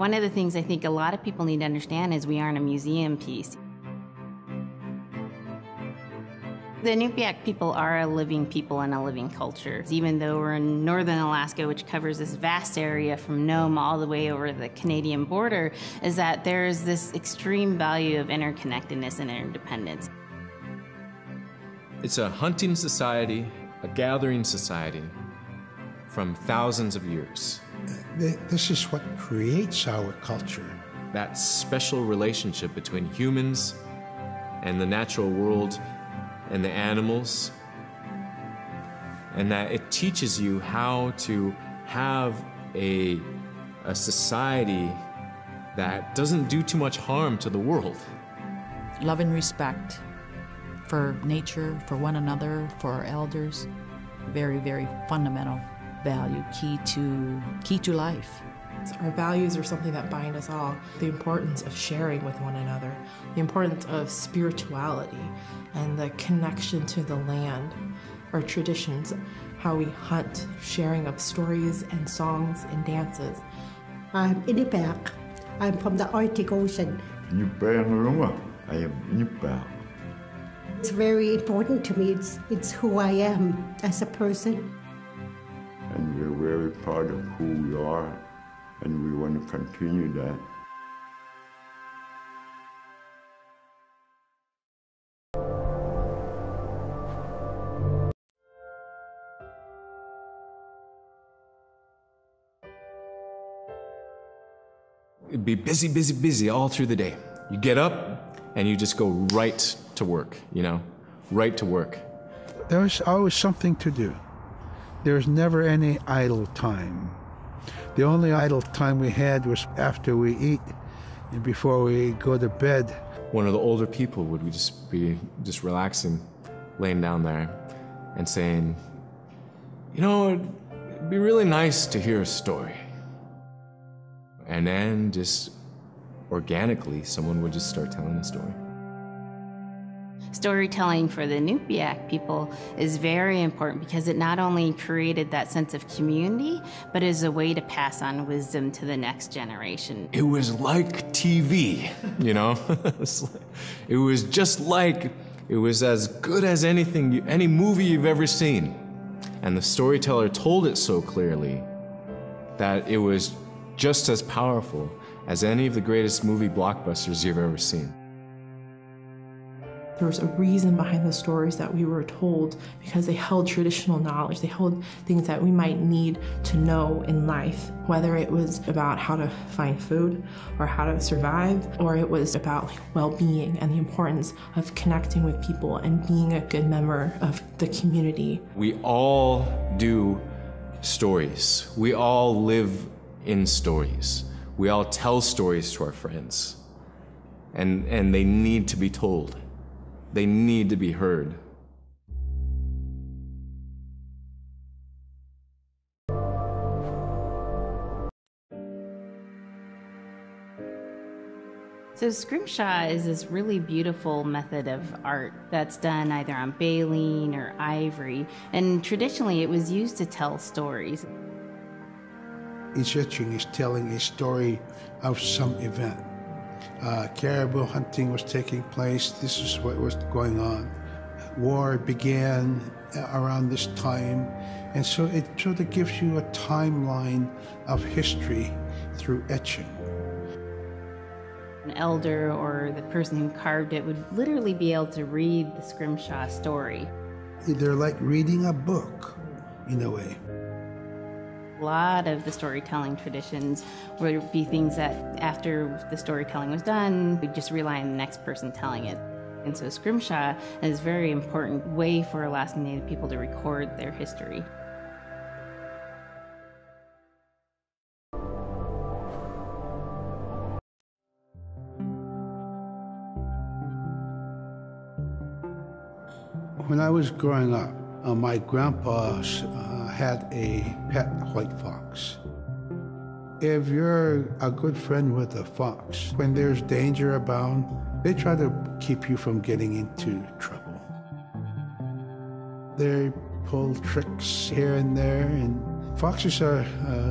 One of the things I think a lot of people need to understand is we aren't a museum piece. The Inupiaq people are a living people and a living culture. Even though we're in northern Alaska, which covers this vast area from Nome all the way over the Canadian border, is that there's this extreme value of interconnectedness and interdependence. It's a hunting society, a gathering society from thousands of years. This is what creates our culture. That special relationship between humans and the natural world and the animals, and that it teaches you how to have a society that doesn't do too much harm to the world. Love and respect for nature, for one another, for our elders. Very, very fundamental value, key to life. Our values are something that bind us all. The importance of sharing with one another, the importance of spirituality, and the connection to the land, our traditions, how we hunt, sharing of stories and songs and dances. I'm Inupiaq. I'm from the Arctic Ocean. I am Inupiaq. It's very important to me. It's who I am as a person. And we're very proud of who we are, and we want to continue that. It'd be busy, busy, busy all through the day. You get up and you just go right to work, you know, right to work. There was always something to do. There was never any idle time. The only idle time we had was after we eat and before we go to bed. One of the older people would be relaxing, laying down there and saying, you know, it'd be really nice to hear a story. And then just organically, someone would just start telling a story. Storytelling for the Inupiaq people is very important because it not only created that sense of community, but is a way to pass on wisdom to the next generation. It was like TV, you know? It was just like, it was as good as anything, any movie you've ever seen. And the storyteller told it so clearly that it was just as powerful as any of the greatest movie blockbusters you've ever seen. There was a reason behind the stories that we were told because they held traditional knowledge. They held things that we might need to know in life, whether it was about how to find food or how to survive, or it was about well-being and the importance of connecting with people and being a good member of the community. We all do stories. We all live in stories. We all tell stories to our friends, and they need to be told. They need to be heard. So SCRIMSHAW is this really beautiful method of art that's done either on baleen or ivory, and traditionally it was used to tell stories. Each etching is telling a story of some event. Caribou hunting was taking place. This is what was going on. War began around this time, and so it sort of gives you a timeline of history through etching. An elder or the person who carved it would literally be able to read the SCRIMSHAW story. They're like reading a book, in a way. A lot of the storytelling traditions would be things that after the storytelling was done, we'd just rely on the next person telling it. And so SCRIMSHAW is a very important way for Alaskan Native people to record their history. When I was growing up, my grandpa had a pet white fox. If you're a good friend with a fox, when there's danger abound, they try to keep you from getting into trouble. They pull tricks here and there, and foxes are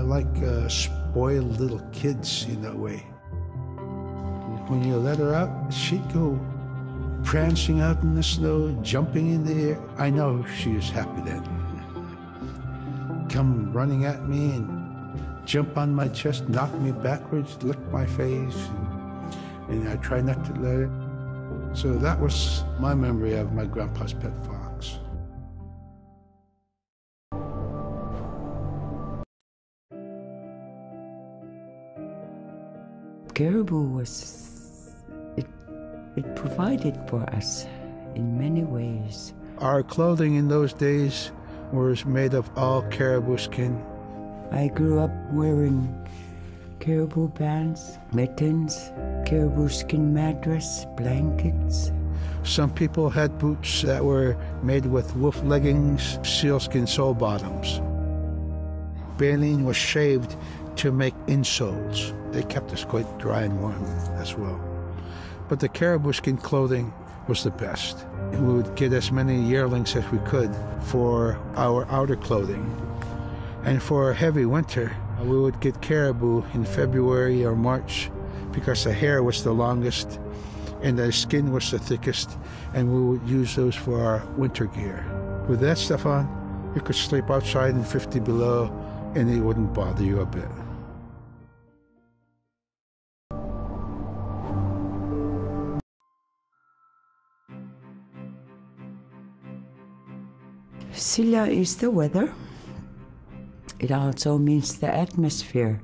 like spoiled little kids in that way. When you let her out, she'd go prancing out in the snow, jumping in the air. I know she was happy then. Come running at me and jump on my chest, knock me backwards, lick my face, and I try not to let it. So that was my memory of my grandpa's pet fox. Caribou was, it provided for us in many ways. Our clothing in those days was made of all caribou skin. I grew up wearing caribou pants, mittens, caribou skin mattress, blankets. Some people had boots that were made with wolf leggings, sealskin sole bottoms. Baleen was shaved to make insoles. They kept us quite dry and warm as well. But the caribou skin clothing was the best. We would get as many yearlings as we could for our outer clothing. And for a heavy winter, we would get caribou in February or March because the hair was the longest and the skin was the thickest, and we would use those for our winter gear. With that stuff on, you could sleep outside in 50 below and it wouldn't bother you a bit. SILA is the weather. It also means the atmosphere.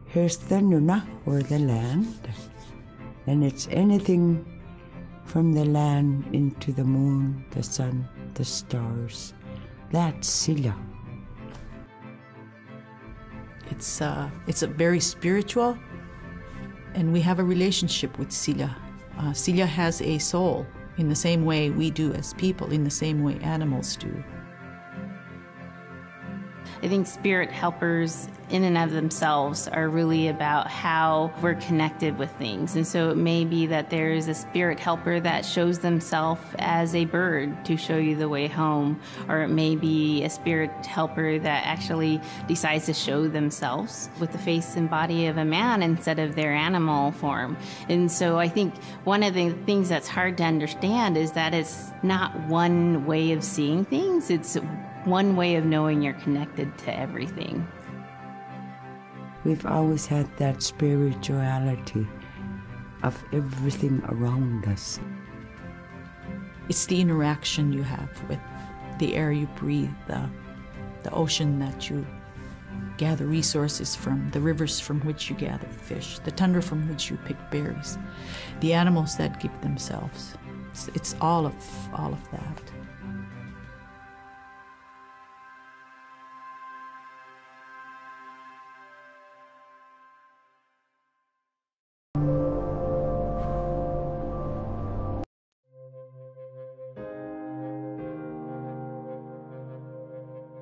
Here's the nuna, or the land. And it's anything from the land into the moon, the sun, the stars. That's SILA. It's a very spiritual, and we have a relationship with SILA. SILA has a soul in the same way we do as people, in the same way animals do. I think spirit helpers in and of themselves are really about how we're connected with things. And so it may be that there is a spirit helper that shows themselves as a bird to show you the way home, or it may be a spirit helper that actually decides to show themselves with the face and body of a man instead of their animal form. And so I think one of the things that's hard to understand is that it's not one way of seeing things, it's one way of knowing you're connected to everything. We've always had that spirituality of everything around us. It's the interaction you have with the air you breathe, the ocean that you gather resources from, the rivers from which you gather fish, the tundra from which you pick berries, the animals that give themselves. It's all of that.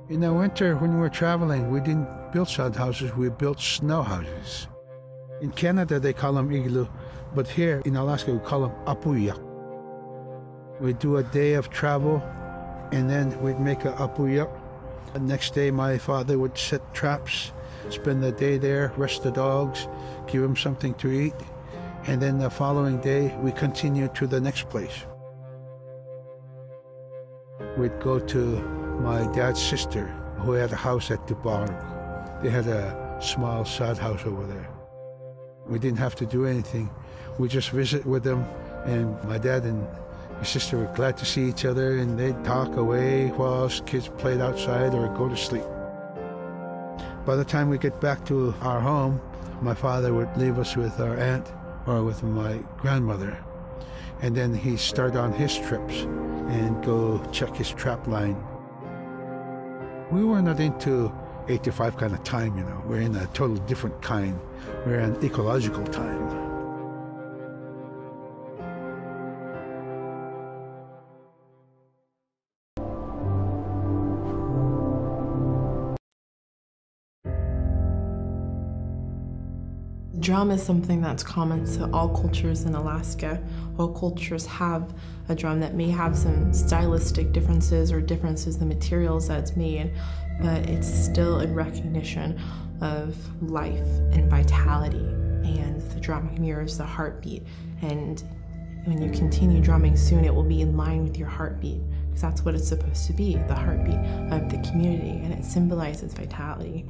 In the winter, when we were traveling, we didn't build sod houses, we built snow houses. In Canada, they call them igloo, but here in Alaska, we call them apuya. We'd do a day of travel, and then we'd make a apuya. The next day, my father would set traps, spend the day there, rest the dogs, give them something to eat, and then the following day, we continued to the next place. We'd go to my dad's sister, who had a house at Dubarg. They had a small sod house over there. We didn't have to do anything. We just visit with them, and my dad and my sister were glad to see each other, and they'd talk away while us kids played outside or go to sleep. By the time we get back to our home, my father would leave us with our aunt or with my grandmother, and then he'd start on his trips and go check his trap line. We were not into 8 to 5 kind of time, you know. We're in a totally different kind. We're in ecological time. Drum is something that's common to all cultures in Alaska. All cultures have a drum that may have some stylistic differences or differences in the materials that it's made, but it's still in recognition of life and vitality, and the drum mirrors the heartbeat. And when you continue drumming soon, it will be in line with your heartbeat, because that's what it's supposed to be, the heartbeat of the community, and it symbolizes vitality.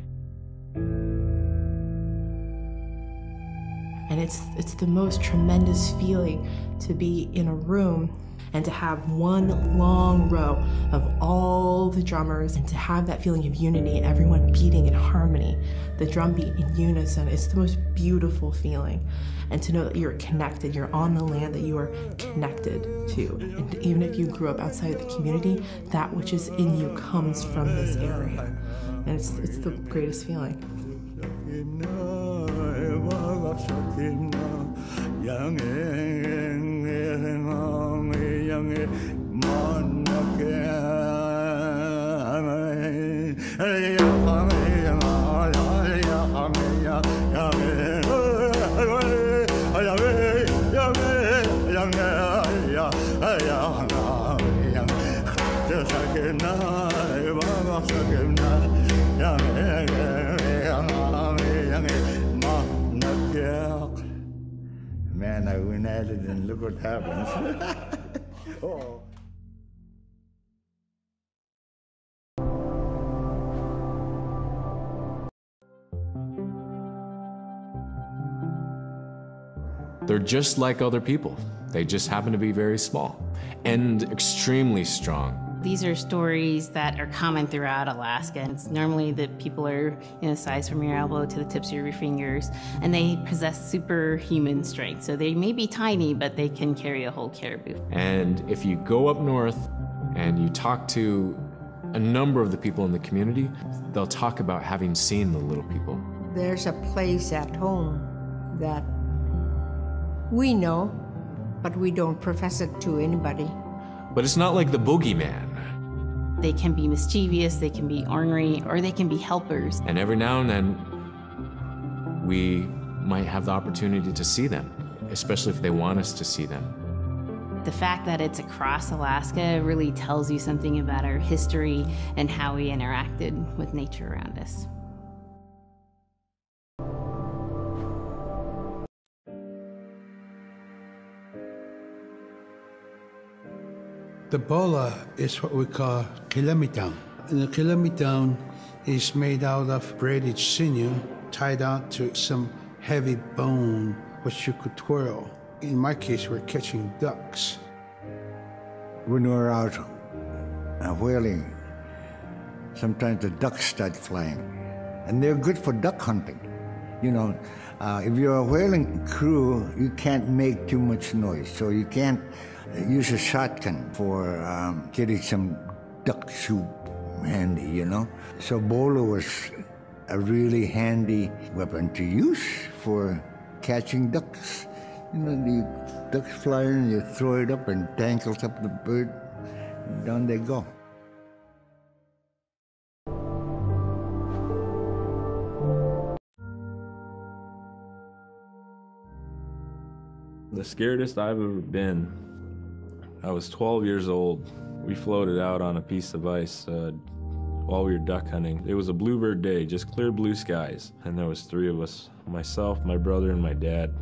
And it's the most tremendous feeling to be in a room and to have one long row of all the drummers, and to have that feeling of unity, everyone beating in harmony, the drum beat in unison. It's the most beautiful feeling. And to know that you're connected, you're on the land that you are connected to. And even if you grew up outside of the community, that which is in you comes from this area. And it's the greatest feeling. Man, I went at it and look what happens. Oh. They're just like other people. They just happen to be very small and extremely strong. These are stories that are common throughout Alaska. It's normally that people are size from your elbow to the tips of your fingers, and they possess superhuman strength. So they may be tiny, but they can carry a whole caribou. And if you go up north and you talk to a number of the people in the community, they'll talk about having seen the little people. There's a place at home that we know, but we don't profess it to anybody. But it's not like the boogeyman. They can be mischievous, they can be ornery, or they can be helpers. And every now and then, we might have the opportunity to see them, especially if they want us to see them. The fact that it's across Alaska really tells you something about our history and how we interacted with nature around us. The BOLA is what we call kilometang. And the kilometang is made out of braided sinew tied out to some heavy bone which you could twirl. In my case, we're catching ducks. When we're out whaling, sometimes the ducks start flying. And they're good for duck hunting. If you're a whaling crew, you can't make too much noise, so you can't use a shotgun for getting some duck soup handy, So BOLA was a really handy weapon to use for catching ducks. The ducks fly in, you throw it up and tangles up the bird, and down they go. The scaredest I've ever been, I was 12 years old. We floated out on a piece of ice while we were duck hunting. It was a bluebird day, just clear blue skies. And there was 3 of us, myself, my brother, and my dad.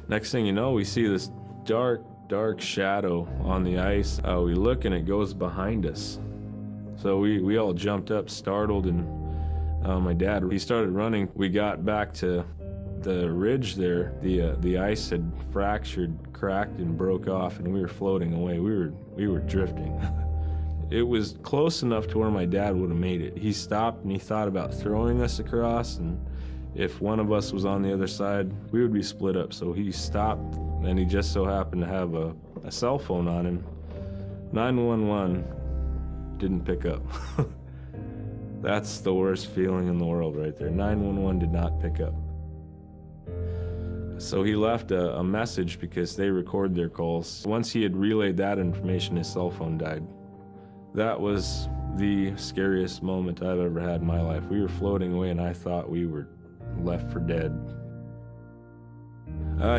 Next thing you know, we see this dark, dark shadow on the ice. We look and it goes behind us. So we all jumped up, startled, and my dad, he started running. We got back to the ridge there. The ice had fractured, cracked, and broke off, and we were floating away. We were drifting. It was close enough to where my dad would have made it. He stopped and he thought about throwing us across, and if one of us was on the other side, we would be split up. So he stopped, and he just so happened to have a cell phone on him. 911 didn't pick up. That's the worst feeling in the world right there. 911 did not pick up. So he left a message because they record their calls. Once he had relayed that information, his cell phone died. That was the scariest moment I've ever had in my life. We were floating away and I thought we were left for dead.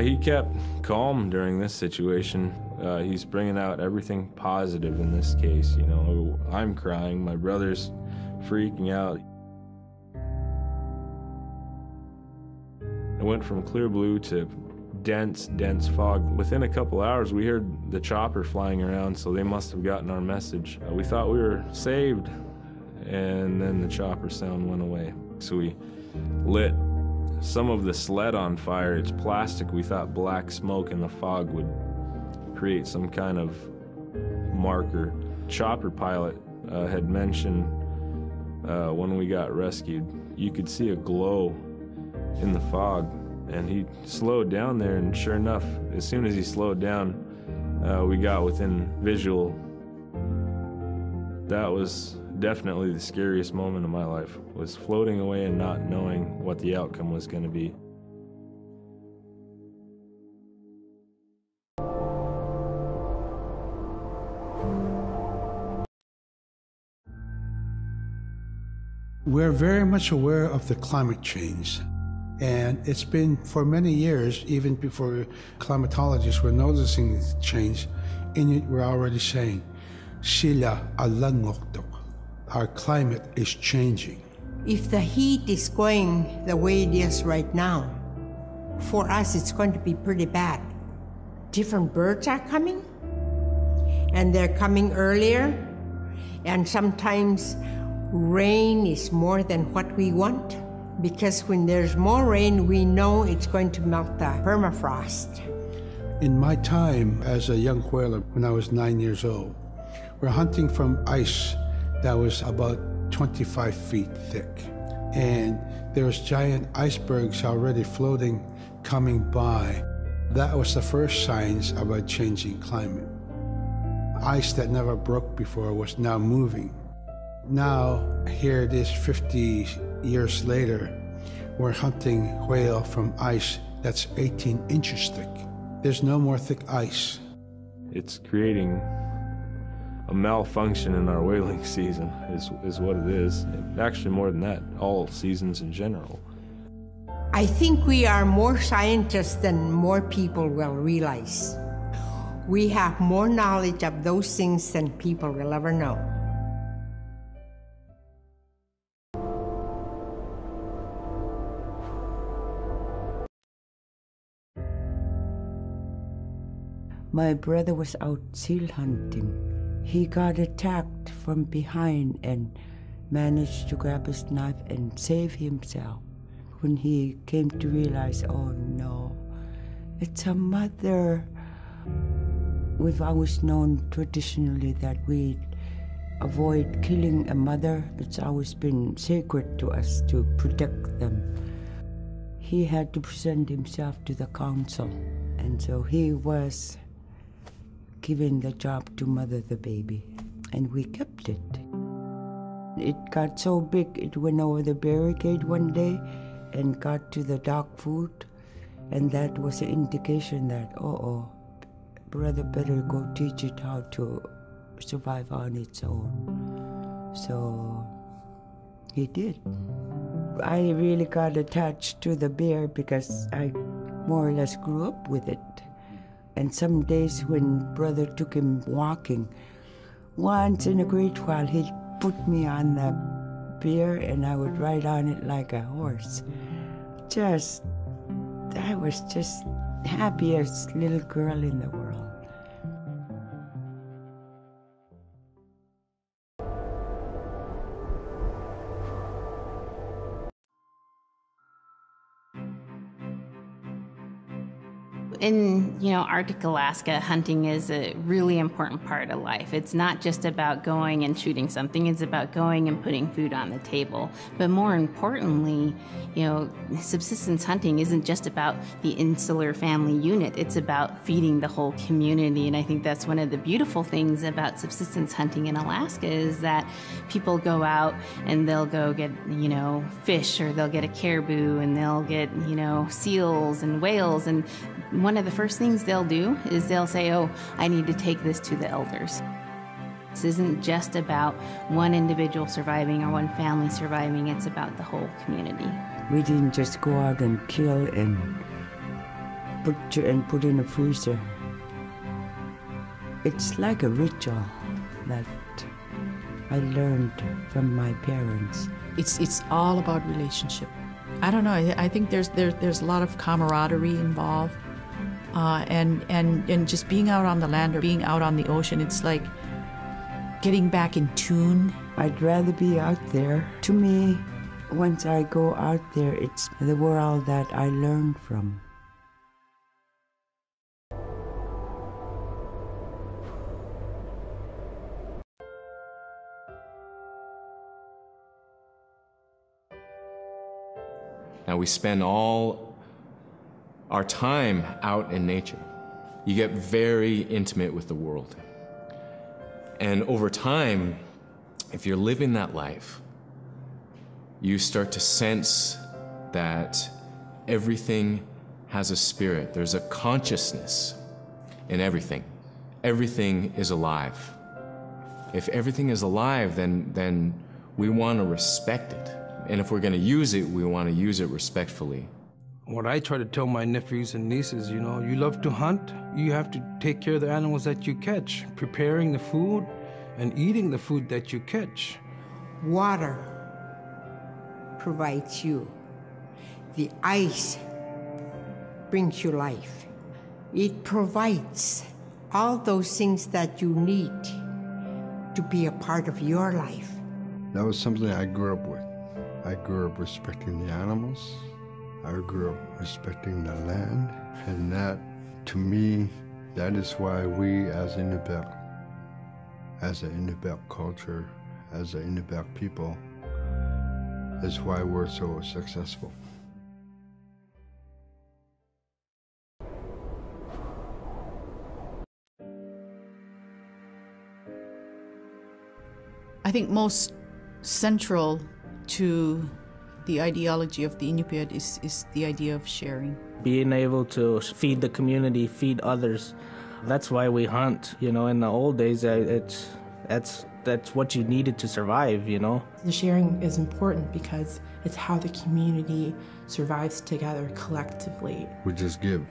He kept calm during this situation. He's bringing out everything positive in this case. I'm crying, my brother's freaking out. It went from clear blue to dense fog. Within a couple hours, we heard the chopper flying around, so they must have gotten our message. We thought we were saved, and then the chopper sound went away. So we lit some of the sled on fire. It's plastic. We thought black smoke in the fog would create some kind of marker. Chopper pilot had mentioned when we got rescued, you could see a glow in the fog, and he slowed down there, and sure enough, as soon as he slowed down, we got within visual. That was definitely the scariest moment of my life, was floating away and not knowing what the outcome was going to be. We're very much aware of the climate change. And it's been for many years, even before climatologists were noticing this change, Inuit were already saying, SILA alangoktok. Our climate is changing. If the heat is going the way it is right now, for us it's going to be pretty bad. Different birds are coming, and they're coming earlier, and sometimes rain is more than what we want. Because when there's more rain, we know it's going to melt the permafrost. In my time as a young whaler, when I was 9 years old, we're hunting from ice that was about 25 feet thick. And there was giant icebergs already floating, coming by. That was the first signs of a changing climate. Ice that never broke before was now moving. Now, here it is 50 years later, we're hunting whale from ice that's 18 inches thick. There's no more thick ice. It's creating a malfunction in our whaling season, is what it is. Actually, more than that, all seasons in general. I think we are more scientists than more people will realize. We have more knowledge of those things than people will ever know. My brother was out seal hunting. He got attacked from behind and managed to grab his knife and save himself. When he came to realize, oh no, it's a mother. We've always known traditionally that we avoid killing a mother. It's always been sacred to us to protect them. He had to present himself to the council, and so he was given the job to mother the baby, and we kept it. It got so big, it went over the barricade one day and got to the dog food, and that was an indication that, brother better go teach it how to survive on its own. So he did. I really got attached to the bear because I more or less grew up with it. And some days when brother took him walking, once in a great while he'd put me on the bear and I would ride on it like a horse. I was just happiest little girl in the world. In, Arctic Alaska, hunting is a really important part of life. It's not just about going and shooting something, it's about going and putting food on the table. But more importantly, subsistence hunting isn't just about the insular family unit, it's about feeding the whole community. And I think that's one of the beautiful things about subsistence hunting in Alaska is that people go out and they'll go get, fish, or they'll get a caribou, and they'll get, seals and whales, and one of the first things they'll do is they'll say, I need to take this to the elders. This isn't just about one individual surviving or one family surviving, it's about the whole community. We didn't just go out and kill and put in a freezer. It's like a ritual that I learned from my parents. It's all about relationship. I don't know. I think there's a lot of camaraderie involved, and just being out on the land or being out on the ocean. It's like getting back in tune. I'd rather be out there. To me, once I go out there, it's the world that I learn from. Now we spend all our time out in nature. You get very intimate with the world. And over time, if you're living that life, you start to sense that everything has a spirit. There's a consciousness in everything. Everything is alive. If everything is alive, then we want to respect it. And if we're going to use it, we want to use it respectfully. What I try to tell my nephews and nieces, you know, you love to hunt, you have to take care of the animals that you catch, preparing the food and eating the food that you catch. Water provides you. The ice brings you life. It provides all those things that you need to be a part of your life. That was something I grew up with. I grew up respecting the animals. I grew up respecting the land. And that, to me, that is why we as Inupiaq, as an Inupiaq culture, as an Inupiaq people, is why we're so successful. I think most central to the ideology of the Inupiat is the idea of sharing. Being able to feed the community, feed others. That's why we hunt. You know, in the old days, that's what you needed to survive, you know. The sharing is important because it's how the community survives together collectively. We just give.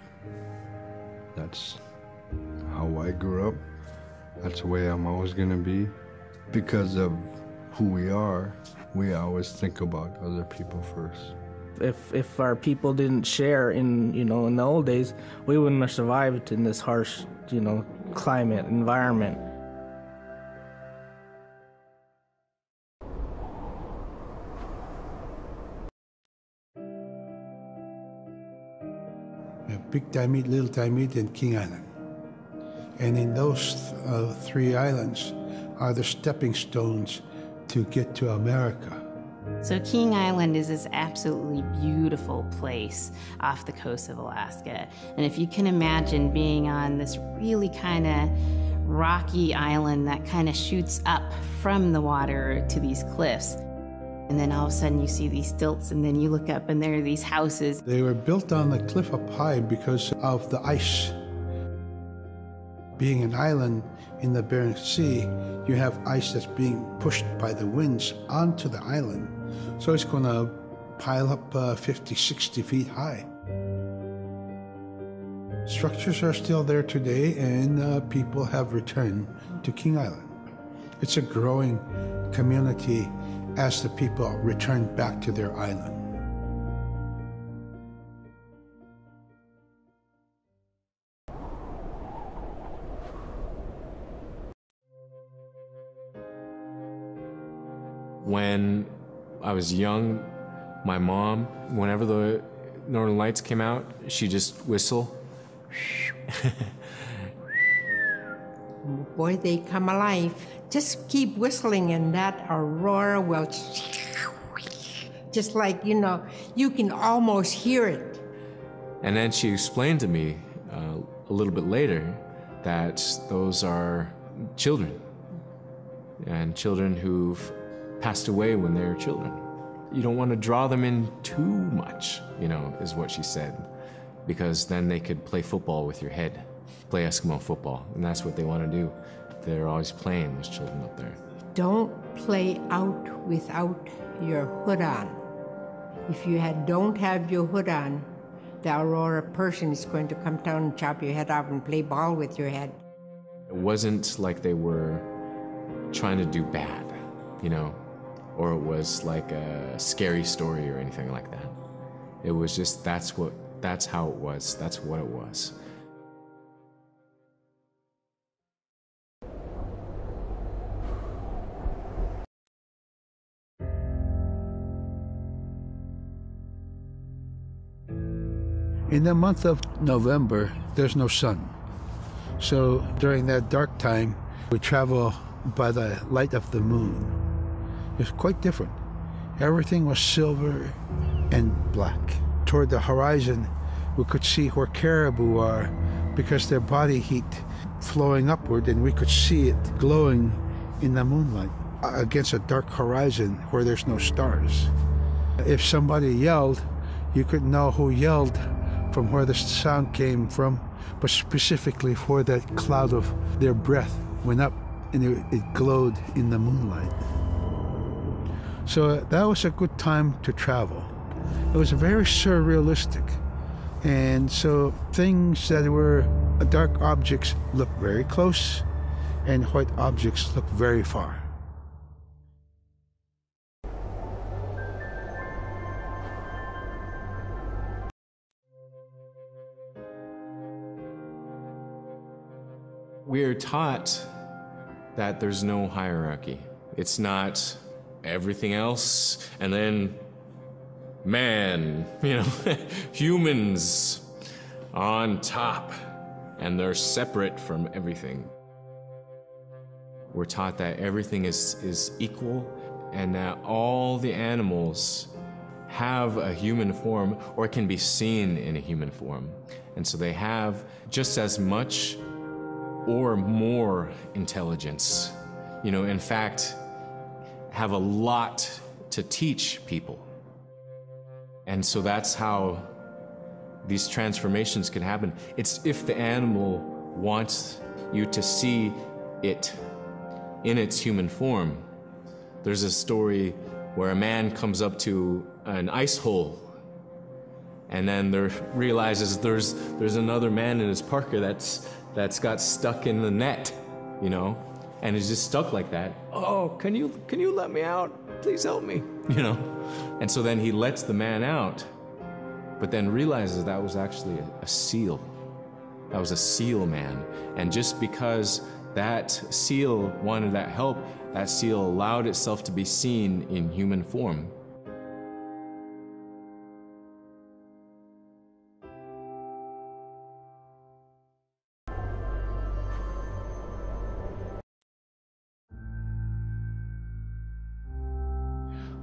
That's how I grew up. That's the way I'm always going to be. Because of who we are, we always think about other people first. If our people didn't share in the old days, we wouldn't have survived in this harsh, climate, environment. We have Big Diamond, Little Diamond, and King Island. And in those three islands are the stepping stones to get to America. So King Island is this absolutely beautiful place off the coast of Alaska. And if you can imagine being on this really kind of rocky island that kind of shoots up from the water to these cliffs, and then all of a sudden you see these stilts, and then you look up and there are these houses. They were built on the cliff up high because of the ice. Being an island in the Bering Sea, you have ice that's being pushed by the winds onto the island. So it's going to pile up 50, 60 feet high. Structures are still there today, and people have returned to King Island. It's a growing community as the people return back to their island. When I was young, my mom, whenever the Northern Lights came out, she'd just whistle. Boy, they come alive. Just keep whistling and that aurora will just like, you can almost hear it. And then she explained to me a little bit later that those are children, and children who've passed away when they were children. You don't want to draw them in too much, is what she said, because then they could play football with your head, play Eskimo football, and that's what they want to do. They're always playing, those children up there. Don't play out without your hood on. If you don't have your hood on, the aurora person is going to come down and chop your head off and play ball with your head. It wasn't like they were trying to do bad. you know, or it was like a scary story or anything like that. It was just, that's how it was. That's what it was. In the month of November, there's no sun. So during that dark time, we travel by the light of the moon. It's quite different. Everything was silver and black. Toward the horizon, we could see where caribou are because their body heat flowing upward, and we could see it glowing in the moonlight against a dark horizon where there's no stars. If somebody yelled, you could know who yelled from where the sound came from, but specifically where that cloud of their breath went up and it glowed in the moonlight. So that was a good time to travel. It was very surrealistic. And so things that were dark objects look very close, and white objects look very far. We're taught that there's no hierarchy. It's not everything else and then man, you know, humans on top, and they're separate from everything. We're taught that everything is equal, and that all the animals have a human form or can be seen in a human form. And so they have just as much or more intelligence, you know, in fact, have a lot to teach people. And so that's how these transformations can happen. It's if the animal wants you to see it in its human form. There's a story where a man comes up to an ice hole, and then realizes there's another man in his parka that's got stuck in the net, you know, and is just stuck like that. Oh, can you let me out? Please help me, you know. And so then he lets the man out, but then realizes that was actually a seal. That was a seal man. And just because that seal wanted that help, that seal allowed itself to be seen in human form.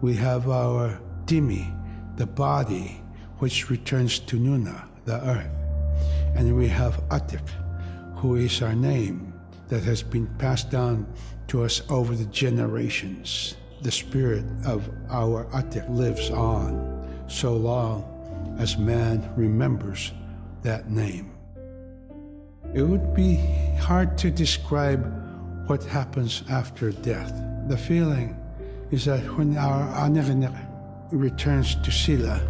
We have our Dimi, the body, which returns to Nuna, the earth. And we have Atik, who is our name that has been passed down to us over the generations. The spirit of our Atik lives on so long as man remembers that name. It would be hard to describe what happens after death. The feeling is that when our Anek returns to SILA,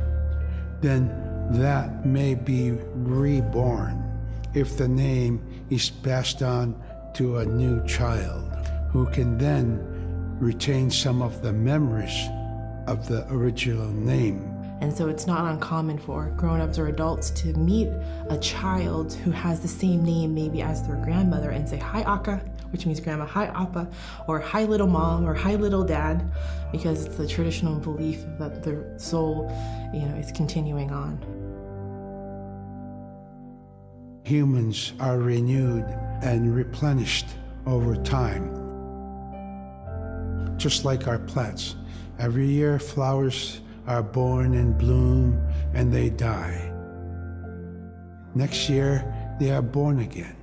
then that may be reborn if the name is passed on to a new child who can then retain some of the memories of the original name. And so it's not uncommon for grown-ups or adults to meet a child who has the same name maybe as their grandmother and say, "Hi, Aka," which means grandma, "Hi, Appa," or "Hi, little mom," or "Hi, little dad," because it's the traditional belief that the soul, you know, is continuing on. Humans are renewed and replenished over time. Just like our plants. Every year, flowers are born and bloom, and they die. Next year, they are born again.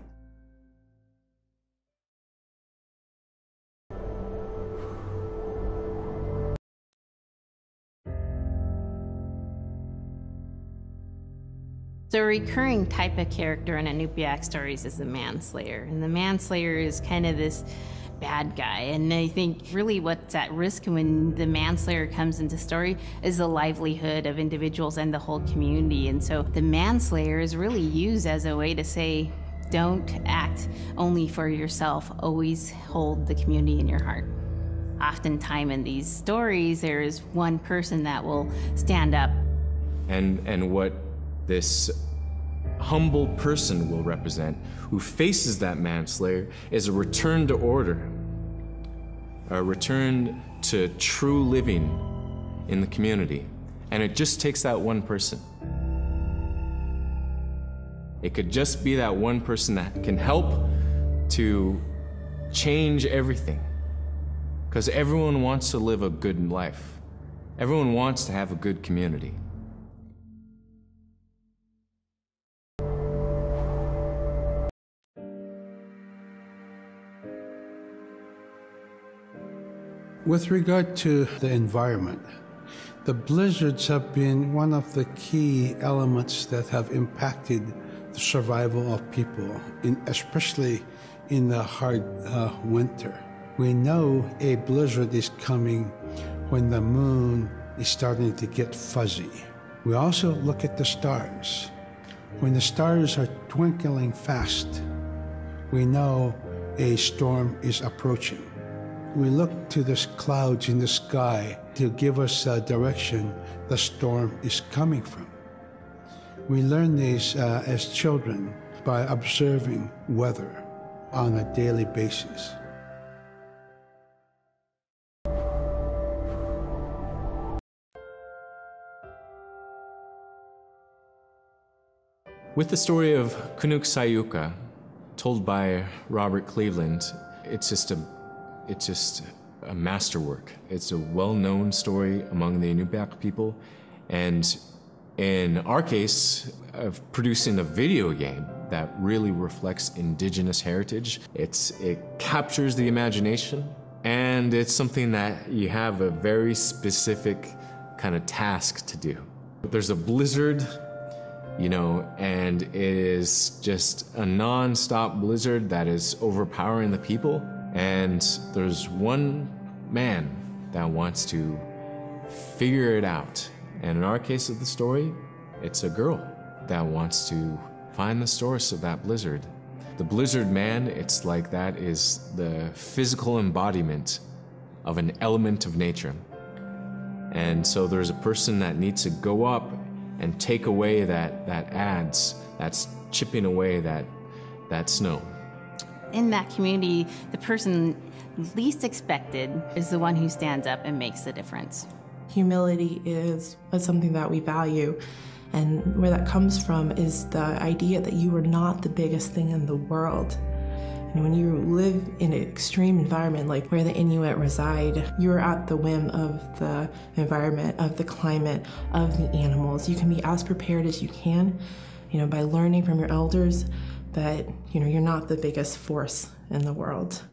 So a recurring type of character in Inupiaq stories is the manslayer. And the manslayer is kind of this bad guy. And I think really what's at risk when the manslayer comes into story is the livelihood of individuals and the whole community. And so the manslayer is really used as a way to say, don't act only for yourself. Always hold the community in your heart. Oftentimes in these stories, there is one person that will stand up. And what this humble person will represent, who faces that manslayer, is a return to order, a return to true living in the community. And it just takes that one person. It could just be that one person that can help to change everything. Because everyone wants to live a good life. Everyone wants to have a good community. With regard to the environment, the blizzards have been one of the key elements that have impacted the survival of people, especially in the hard winter. We know a blizzard is coming when the moon is starting to get fuzzy. We also look at the stars. When the stars are twinkling fast, we know a storm is approaching. We look to the clouds in the sky to give us a direction the storm is coming from. We learn these as children by observing weather on a daily basis. With the story of Kunuk Sayuka, told by Robert Cleveland, it's just a masterwork. It's a well-known story among the Inupiaq people, and in our case, of producing a video game that really reflects indigenous heritage. It captures the imagination, and it's something that you have a very specific kind of task to do. There's a blizzard, you know, and it is just a non-stop blizzard that is overpowering the people. And there's one man that wants to figure it out. And in our case of the story, it's a girl that wants to find the source of that blizzard. The blizzard man, it's like that is the physical embodiment of an element of nature. And so there's a person that needs to go up and take away that adze, that's chipping away that snow. In that community, the person least expected is the one who stands up and makes the difference. Humility is something that we value, and where that comes from is the idea that you are not the biggest thing in the world. And when you live in an extreme environment like where the Inuit reside, you're at the whim of the environment, of the climate, of the animals. You can be as prepared as you can, by learning from your elders, but you're not the biggest force in the world.